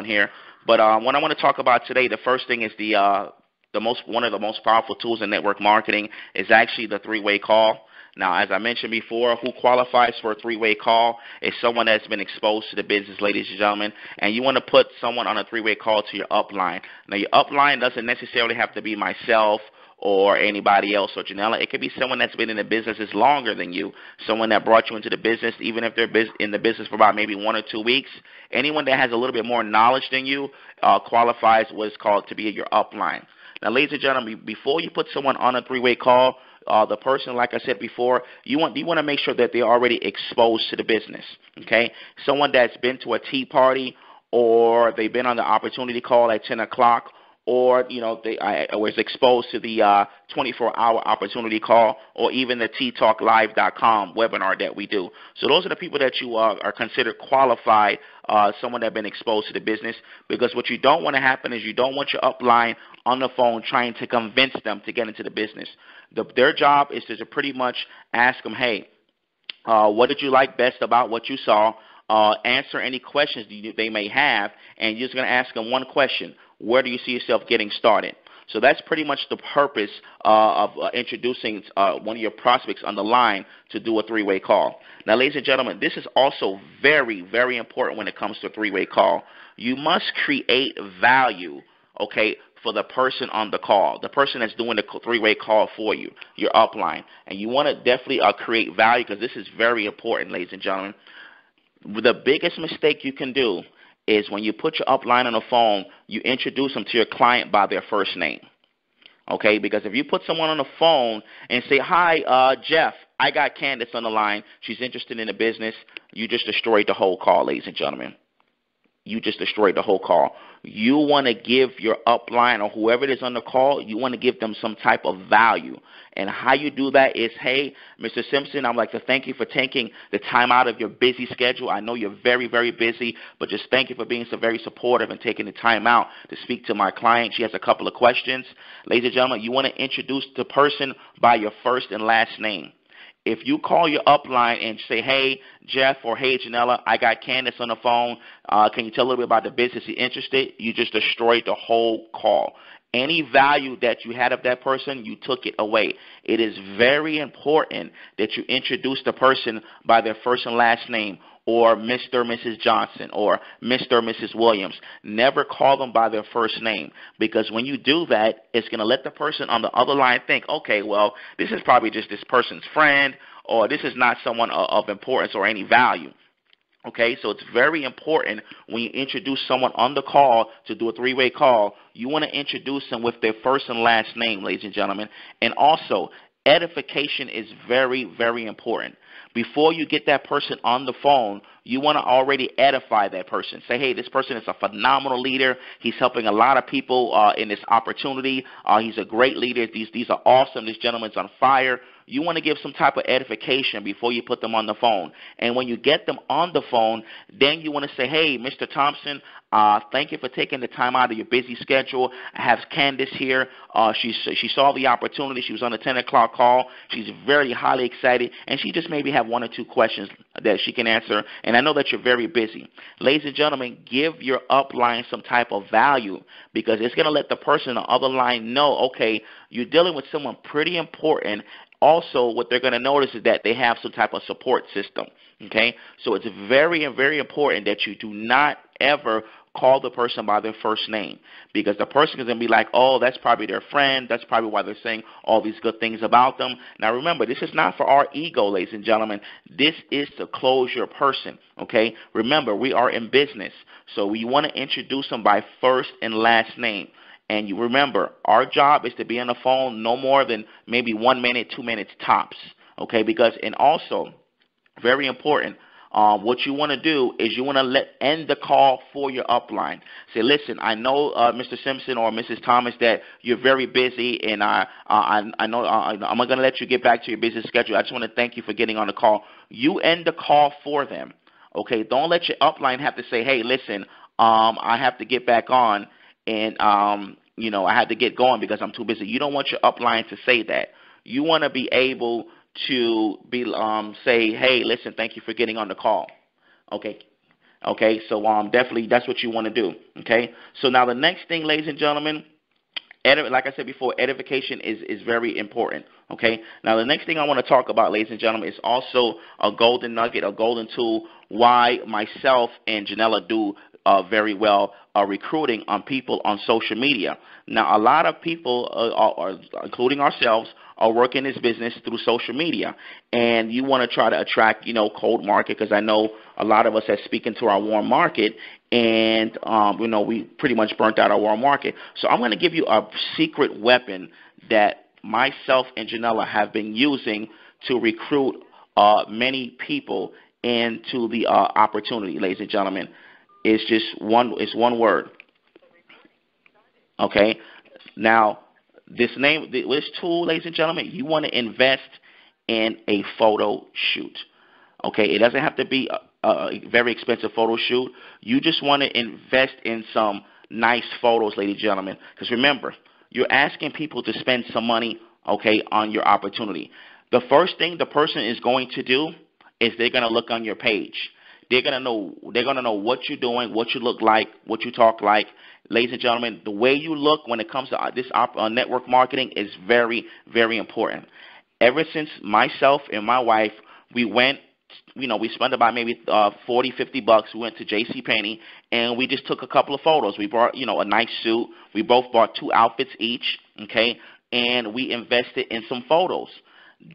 going here. But what I want to talk about today, the first thing is one of the most powerful tools in network marketing is actually the three-way call. Now, as I mentioned before, who qualifies for a three-way call is someone that's been exposed to the business, ladies and gentlemen, and you want to put someone on a three-way call to your upline. Now, your upline doesn't necessarily have to be myself or anybody else or Janella. It could be someone that's been in the business longer than you, someone that brought you into the business, even if they're in the business for about maybe 1 or 2 weeks. Anyone that has a little bit more knowledge than you qualifies what's called to be your upline. Now, ladies and gentlemen, before you put someone on a three-way call, the person, like I said before, you want to make sure that they're already exposed to the business, okay? Someone that's been to a tea party, or they've been on the opportunity call at 10 o'clock, or, I was exposed to the 24-hour opportunity call, or even the ttalklive.com webinar that we do. So those are the people that you are considered qualified, someone that has been exposed to the business, because what you don't want to happen is you don't want your upline on the phone trying to convince them to get into the business. Their job is to pretty much ask them, hey, what did you like best about what you saw? Answer any questions they may have, and you're just going to ask them one question. Where do you see yourself getting started? So that's pretty much the purpose of introducing one of your prospects on the line to do a three-way call. Now, ladies and gentlemen, this is also very, very important when it comes to a three-way call. You must create value, okay, for the person on the call, the person that's doing the three-way call for you, your upline. And you want to definitely create value, because this is very important, ladies and gentlemen. The biggest mistake you can do is when you put your upline on the phone, you introduce them to your client by their first name, okay? Because if you put someone on the phone and say, hi, Jeff, I got Candace on the line. She's interested in the business. You just destroyed the whole call, ladies and gentlemen. You just destroyed the whole call. You want to give your upline or whoever it is on the call, you want to give them some type of value. And how you do that is, hey, Mr. Simpson, I'd like to thank you for taking the time out of your busy schedule. I know you're very, very busy, but just thank you for being so very supportive and taking the time out to speak to my client. She has a couple of questions. Ladies and gentlemen, you want to introduce the person by your first and last name. If you call your upline and say, hey, Jeff, or hey, Janella, I got Candace on the phone. Can you tell a little bit about the business you're interested? You just destroyed the whole call. Any value that you had of that person, you took it away. It is very important that you introduce the person by their first and last name, or Mr. or Mrs. Johnson, or Mr. or Mrs. Williams. Never call them by their first name, because when you do that, it's going to let the person on the other line think, okay, well, this is probably just this person's friend, or this is not someone of importance or any value. Okay, so it's very important when you introduce someone on the call to do a three-way call, you want to introduce them with their first and last name, ladies and gentlemen. And also, edification is very, very important. Before you get that person on the phone, you want to already edify that person. Say, hey, this person is a phenomenal leader. He's helping a lot of people in this opportunity. He's a great leader. These are awesome. This gentleman's on fire. You want to give some type of edification before you put them on the phone. And when you get them on the phone, then you want to say, hey, Mr. Thompson, thank you for taking the time out of your busy schedule. I have Candace here. She saw the opportunity. She was on the 10 o'clock call. She's very highly excited, and she just maybe have 1 or 2 questions that she can answer. And I know that you're very busy. Ladies and gentlemen, give your upline some type of value, because it's going to let the person on the other line know, okay, you're dealing with someone pretty important. Also, what they're going to notice is that they have some type of support system, okay? So it's very, very important that you do not ever call the person by their first name, because the person is going to be like, oh, that's probably their friend. That's probably why they're saying all these good things about them. Now, remember, this is not for our ego, ladies and gentlemen. This is to close your person, okay? Remember, we are in business, so we want to introduce them by first and last name. And you remember, our job is to be on the phone no more than maybe 1 minute, 2 minutes tops, okay? Because, and also, very important, what you want to do is you want to end the call for your upline. Say, listen, I know, Mr. Simpson or Mrs. Thomas, that you're very busy, and I know I'm going to let you get back to your busy schedule. I just want to thank you for getting on the call. You end the call for them, okay? Don't let your upline have to say, hey, listen, I have to get back on, and I had to get going because I'm too busy. You don't want your upline to say that. You want to be able to be say, hey, listen, thank you for getting on the call. Okay. Okay, so definitely that's what you want to do. Okay, so now the next thing, ladies and gentlemen, like I said before, edification is very important. Okay. Now the next thing I want to talk about, ladies and gentlemen, is also a golden nugget, a golden tool. Why myself and Janella do very well recruiting on people on social media. Now a lot of people, including ourselves, are working this business through social media, and you want to try to attract, cold market, because I know a lot of us are speaking to our warm market, and we pretty much burnt out our warm market. So I'm going to give you a secret weapon that myself and Janella have been using to recruit many people into the opportunity, ladies and gentlemen. It's one word. Okay. Now, this tool, ladies and gentlemen, you want to invest in a photo shoot. Okay, it doesn't have to be a very expensive photo shoot. You just want to invest in some nice photos, ladies and gentlemen. Because remember, you're asking people to spend some money, okay, on your opportunity. The first thing the person is going to do is they're going to look on your page. They're going to know what you're doing, what you look like, what you talk like. Ladies and gentlemen, the way you look when it comes to this network marketing is very, very important. Ever since myself and my wife, we went, we spent about maybe $40-50. We went to JCPenney, and we just took a couple of photos. We bought, a nice suit. We both bought 2 outfits each, okay, and we invested in some photos.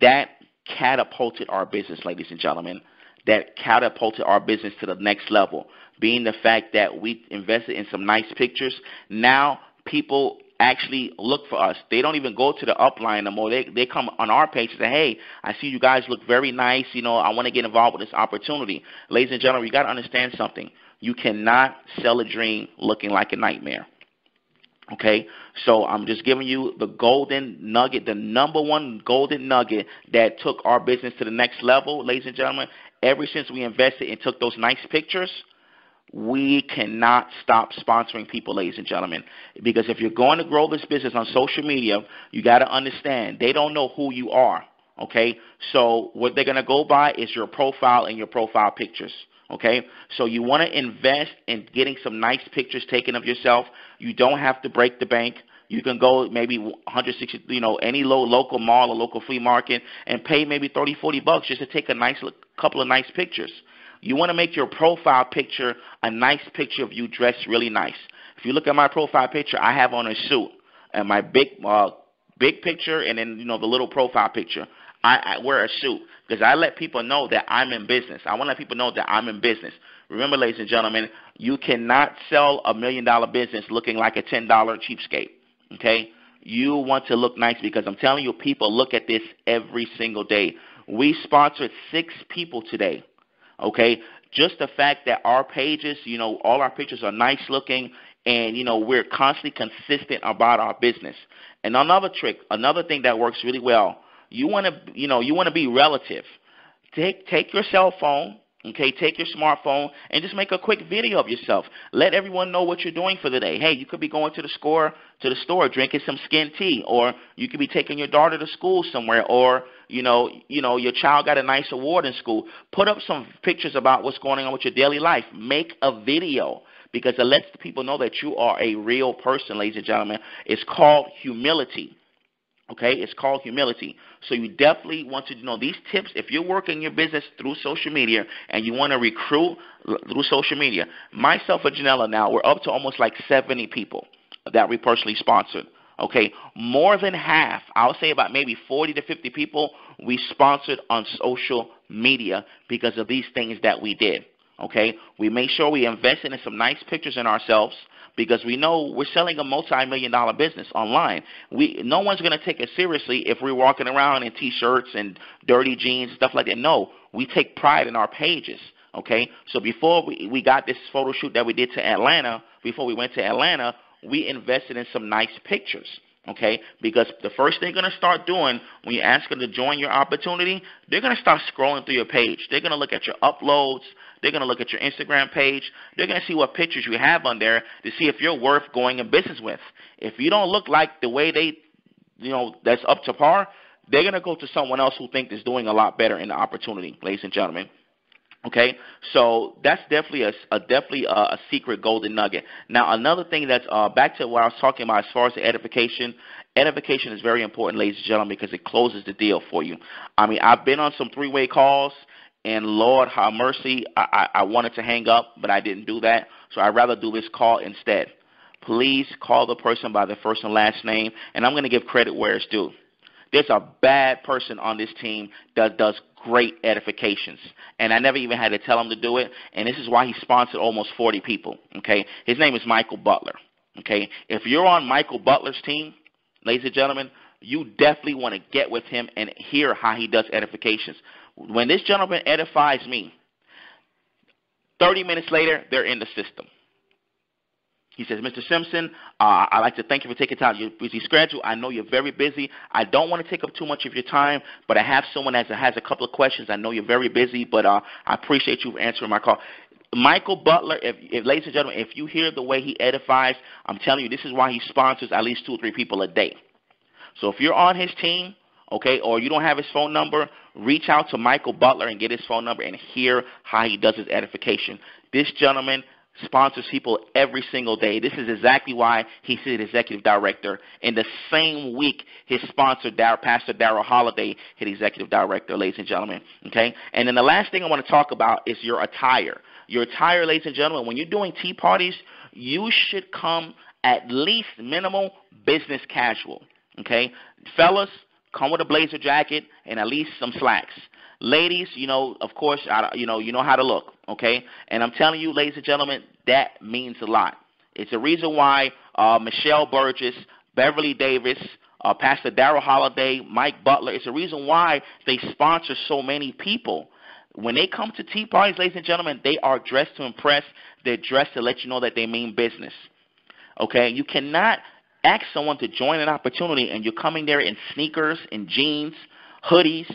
That catapulted our business, ladies and gentlemen. That catapulted our business to the next level, being the fact that we invested in some nice pictures. Now people actually look for us. They don't even go to the upline no more. They come on our page and say, hey, I see you guys look very nice. I want to get involved with this opportunity. Ladies and gentlemen, you got to understand something. You cannot sell a dream looking like a nightmare. Okay, so I'm just giving you the golden nugget, the number one golden nugget that took our business to the next level, ladies and gentlemen. Ever since we invested and took those nice pictures, we cannot stop sponsoring people, ladies and gentlemen. Because if you're going to grow this business on social media, you got to understand they don't know who you are. Okay, so what they're going to go by is your profile and your profile pictures. Okay, so you want to invest in getting some nice pictures taken of yourself. You don't have to break the bank. You can go maybe 160, any local mall or local flea market and pay maybe $30-40 just to take a couple of nice pictures. You want to make your profile picture a nice picture of you dressed really nice. If you look at my profile picture, I have on a suit, and my big picture, and then the little profile picture. I wear a suit because I let people know that I'm in business. I want to let people know that I'm in business. Remember, ladies and gentlemen, you cannot sell $1 million business looking like a $10 cheapskate. Okay? You want to look nice, because I'm telling you, people look at this every single day. We sponsored 6 people today. Okay? Just the fact that our pages, all our pictures are nice looking, and we're constantly consistent about our business. And another thing that works really well. You want to be relative. Take your cell phone, okay, take your smartphone, and just make a quick video of yourself. Let everyone know what you're doing for the day. Hey, you could be going to the store drinking some skin tea, or you could be taking your daughter to school somewhere, or your child got a nice award in school. Put up some pictures about what's going on with your daily life. Make a video, because it lets the people know that you are a real person, ladies and gentlemen. It's called humility. Okay, it's called humility. So you definitely want to know these tips. If you're working your business through social media and you want to recruit through social media, myself and Janella now, we're up to almost like 70 people that we personally sponsored. Okay, more than half, I'll say about maybe 40 to 50 people we sponsored on social media because of these things that we did. Okay, we make sure we invest in some nice pictures in ourselves, because we know we're selling a multi-million-dollar business online. No one's going to take it seriously if we're walking around in T-shirts and dirty jeans and stuff like that. No, we take pride in our pages, okay? So before we got this photo shoot that we did to Atlanta, before we went to Atlanta, we invested in some nice pictures, okay? Because the first thing they're going to start doing when you ask them to join your opportunity, they're going to start scrolling through your page. They're going to look at your uploads. They're going to look at your Instagram page. They're going to see what pictures you have on there to see if you're worth going in business with. If you don't look like the way they, that's up to par, they're going to go to someone else who thinks is doing a lot better in the opportunity, ladies and gentlemen. Okay, so that's definitely a secret golden nugget. Now, another thing that's back to what I was talking about as far as the edification. Edification is very important, ladies and gentlemen, because it closes the deal for you. I mean, I've been on some three-way calls, and Lord have mercy, I wanted to hang up, but I didn't do that, so I'd rather do this call instead. Please call the person by their first and last name, and I'm going to give credit where it's due. There's a bad person on this team that does great edifications, and I never even had to tell him to do it, and this is why he sponsored almost 40 people, okay? His name is Michael Butler, okay? If you're on Michael Butler's team, ladies and gentlemen, you definitely want to get with him and hear how he does edifications. When this gentleman edifies me, 30 minutes later, they're in the system. He says, Mr. Simpson, I'd like to thank you for taking time. Your busy schedule. I know you're very busy. I don't want to take up too much of your time, but I have someone that has a couple of questions. I know you're very busy, but I appreciate you answering my call. Michael Butler, if ladies and gentlemen, if you hear the way he edifies, I'm telling you, this is why he sponsors at least 2 or 3 people a day. So if you're on his team, okay, or you don't have his phone number, reach out to Michael Butler and get his phone number and hear how he does his edification. This gentleman sponsors people every single day. This is exactly why he's the executive director. In the same week, his sponsor, Pastor Darrell Holiday, hit executive director, ladies and gentlemen. Okay? And then the last thing I want to talk about is your attire. Your attire, ladies and gentlemen, when you're doing tea parties, you should come at least minimal business casual. Okay? Fellas, come with a blazer jacket and at least some slacks. Ladies, of course, you know how to look, okay? And I'm telling you, ladies and gentlemen, that means a lot. It's the reason why Michelle Burgess, Beverly Davis, Pastor Darrell Holiday, Mike Butler, it's the reason why they sponsor so many people. When they come to tea parties, ladies and gentlemen, they are dressed to impress. They're dressed to let you know that they mean business, okay? You cannot ask someone to join an opportunity and you're coming there in sneakers, in jeans, hoodies.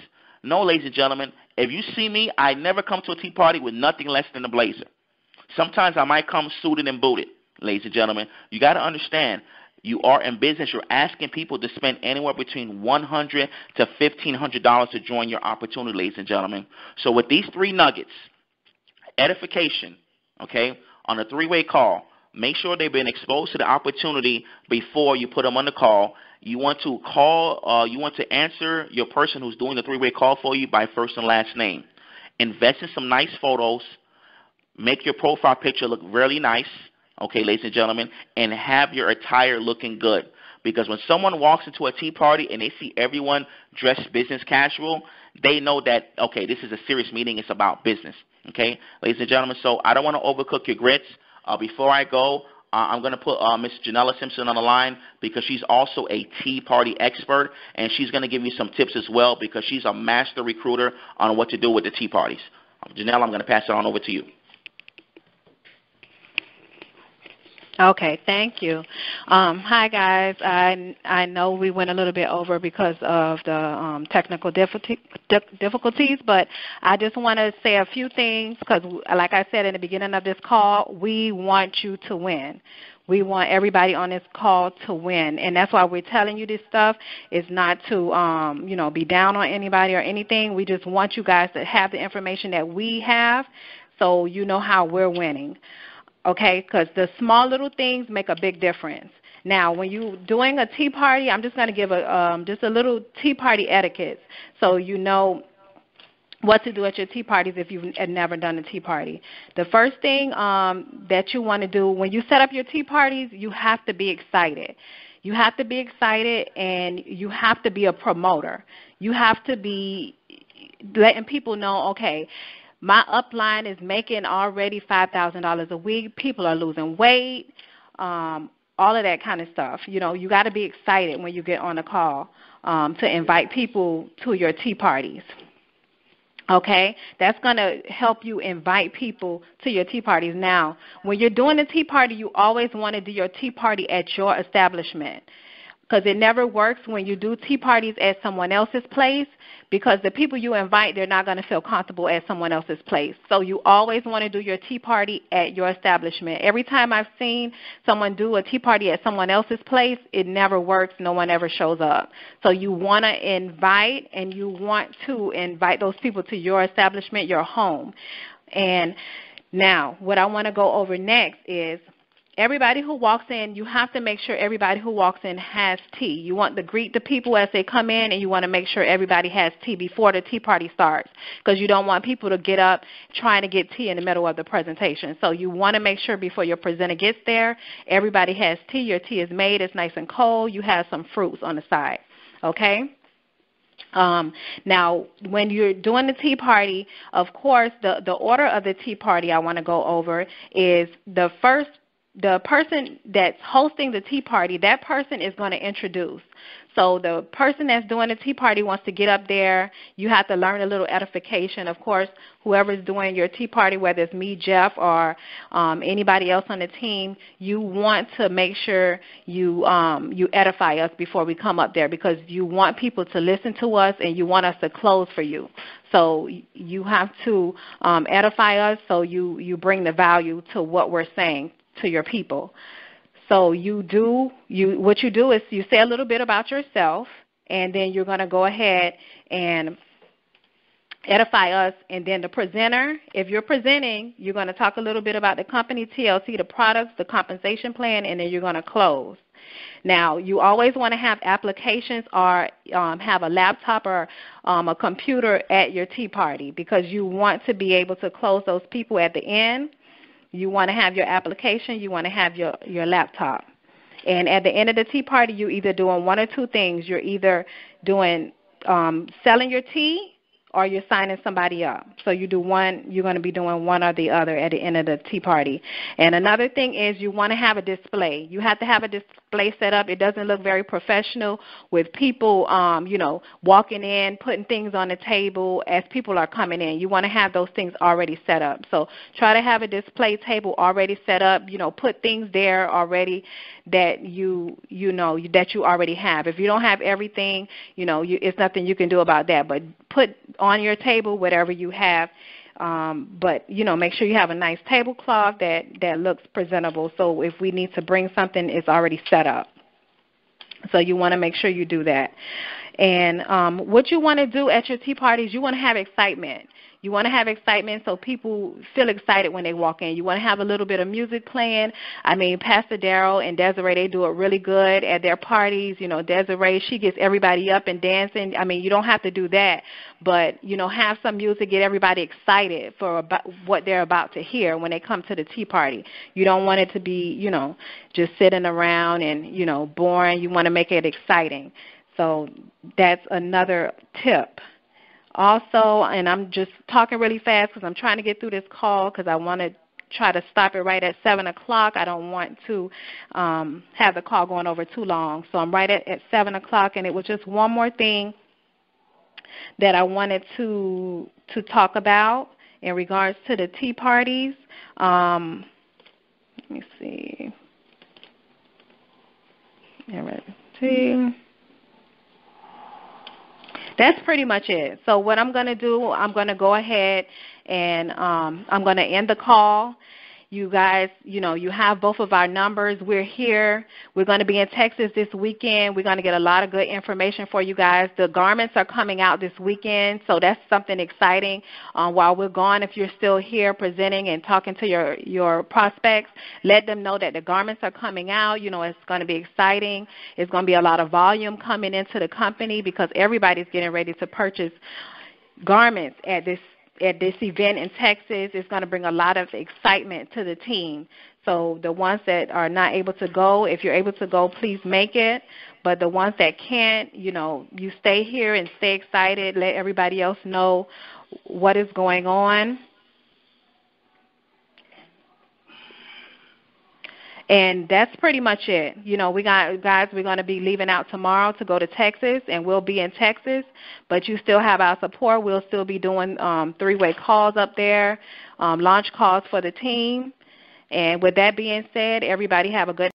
No, ladies and gentlemen, if you see me, I never come to a tea party with nothing less than a blazer. Sometimes I might come suited and booted, ladies and gentlemen. You got to understand, you are in business. You're asking people to spend anywhere between $100 to $1,500 to join your opportunity, ladies and gentlemen. So with these 3 nuggets, edification, okay, on a 3-way call, make sure they've been exposed to the opportunity before you put them on the call. You want to call, you want to answer your person who's doing the 3-way call for you by first and last name. Invest in some nice photos. Make your profile picture look really nice, okay, ladies and gentlemen, and have your attire looking good. Because when someone walks into a tea party and they see everyone dressed business casual, they know that, okay, this is a serious meeting. It's about business, okay, ladies and gentlemen. So I don't want to overcook your grits. Before I go, I'm going to put Miss Janella Simpson on the line because she's also a tea party expert, and she's going to give you some tips as well because she's a master recruiter on what to do with the tea parties. Janella, I'm going to pass it on over to you. Okay, thank you. Hi, guys. I know we went a little bit over because of the technical difficulties, but I just want to say a few things because, like I said in the beginning of this call, we want you to win. We want everybody on this call to win, and that's why we're telling you this stuff. It's not to, be down on anybody or anything. We just want you guys to have the information that we have so you know how we're winning. Okay, because the small little things make a big difference. Now, when you're doing a tea party, I'm just going to give just a little tea party etiquette so you know what to do at your tea parties if you've never done a tea party. The first thing that you want to do when you set up your tea parties, you have to be excited. You have to be excited, and you have to be a promoter. You have to be letting people know, okay, my upline is making already $5,000 a week. People are losing weight, all of that kind of stuff. You got to be excited when you get on a call to invite people to your tea parties. Okay? That's going to help you invite people to your tea parties. Now, when you're doing a tea party, you always want to do your tea party at your establishment because it never works when you do tea parties at someone else's place because the people you invite, they're not going to feel comfortable at someone else's place. So you always want to do your tea party at your establishment. Every time I've seen someone do a tea party at someone else's place, it never works. No one ever shows up. So you want to invite, and you want to invite those people to your establishment, your home. And now what I want to go over next is everybody who walks in, you have to make sure everybody who walks in has tea. You want to greet the people as they come in, and you want to make sure everybody has tea before the tea party starts, because you don't want people to get up trying to get tea in the middle of the presentation. So you want to make sure before your presenter gets there, everybody has tea. Your tea is made. It's nice and cold. You have some fruits on the side, okay? Now, when you're doing the tea party, of course, the order of the tea party I want to go over is the person that's hosting the tea party, that person is going to introduce. So the person that's doing the tea party wants to get up there. You have to learn a little edification. Of course, whoever's doing your tea party, whether it's me, Jeff, or anybody else on the team, you want to make sure you edify us before we come up there, because you want people to listen to us and you want us to close for you. So you have to edify us, so you bring the value to what we're saying to your people. So what you do is you say a little bit about yourself, and then you're going to go ahead and edify us. And then the presenter, if you're presenting, you're going to talk a little bit about the company, TLC, the products, the compensation plan, and then you're going to close. Now, you always want to have applications or have a laptop or a computer at your tea party, because you want to be able to close those people at the end. You want to have your application. You want to have your laptop. And at the end of the tea party, you're either doing one or two things. You're either doing selling your tea, or you're signing somebody up. So you're going to be doing one or the other at the end of the tea party. And another thing is you want to have a display. You have to have a display set up. It doesn't look very professional with people, walking in, putting things on the table as people are coming in. You want to have those things already set up. So try to have a display table already set up. Put things there already that you already have. If you don't have everything, it's nothing you can do about that. But put on your table whatever you have, but make sure you have a nice tablecloth that looks presentable. So if we need to bring something, it's already set up. So you want to make sure you do that. And what you want to do at your tea parties, you want to have excitement. You want to have excitement so people feel excited when they walk in. You want to have a little bit of music playing. I mean, Pastor Darrell and Desiree, they do it really good at their parties. Desiree, she gets everybody up and dancing. I mean, you don't have to do that, but, have some music, get everybody excited for what they're about to hear when they come to the tea party. You don't want it to be, just sitting around and, boring. You want to make it exciting. So that's another tip. Also, and I'm just talking really fast because I'm trying to get through this call because I want to try to stop it right at 7 o'clock. I don't want to have the call going over too long. So I'm right at 7 o'clock, and it was just one more thing that I wanted to talk about in regards to the tea parties. Let me see. Tea. That's pretty much it. So what I'm going to do, I'm going to go ahead and I'm going to end the call. You guys, you have both of our numbers. We're here. We're going to be in Texas this weekend. We're going to get a lot of good information for you guys. The garments are coming out this weekend, so that's something exciting. While we're gone, if you're still here presenting and talking to your prospects, let them know that the garments are coming out. It's going to be exciting. It's going to be a lot of volume coming into the company because everybody's getting ready to purchase garments at this event in Texas. Is going to bring a lot of excitement to the team. So the ones that are not able to go, if you're able to go, please make it. But the ones that can't, you stay here and stay excited. Let everybody else know what is going on. And that's pretty much it. We're going to be leaving out tomorrow to go to Texas, and we'll be in Texas. But you still have our support. We'll still be doing three-way calls up there, launch calls for the team. And with that being said, everybody have a good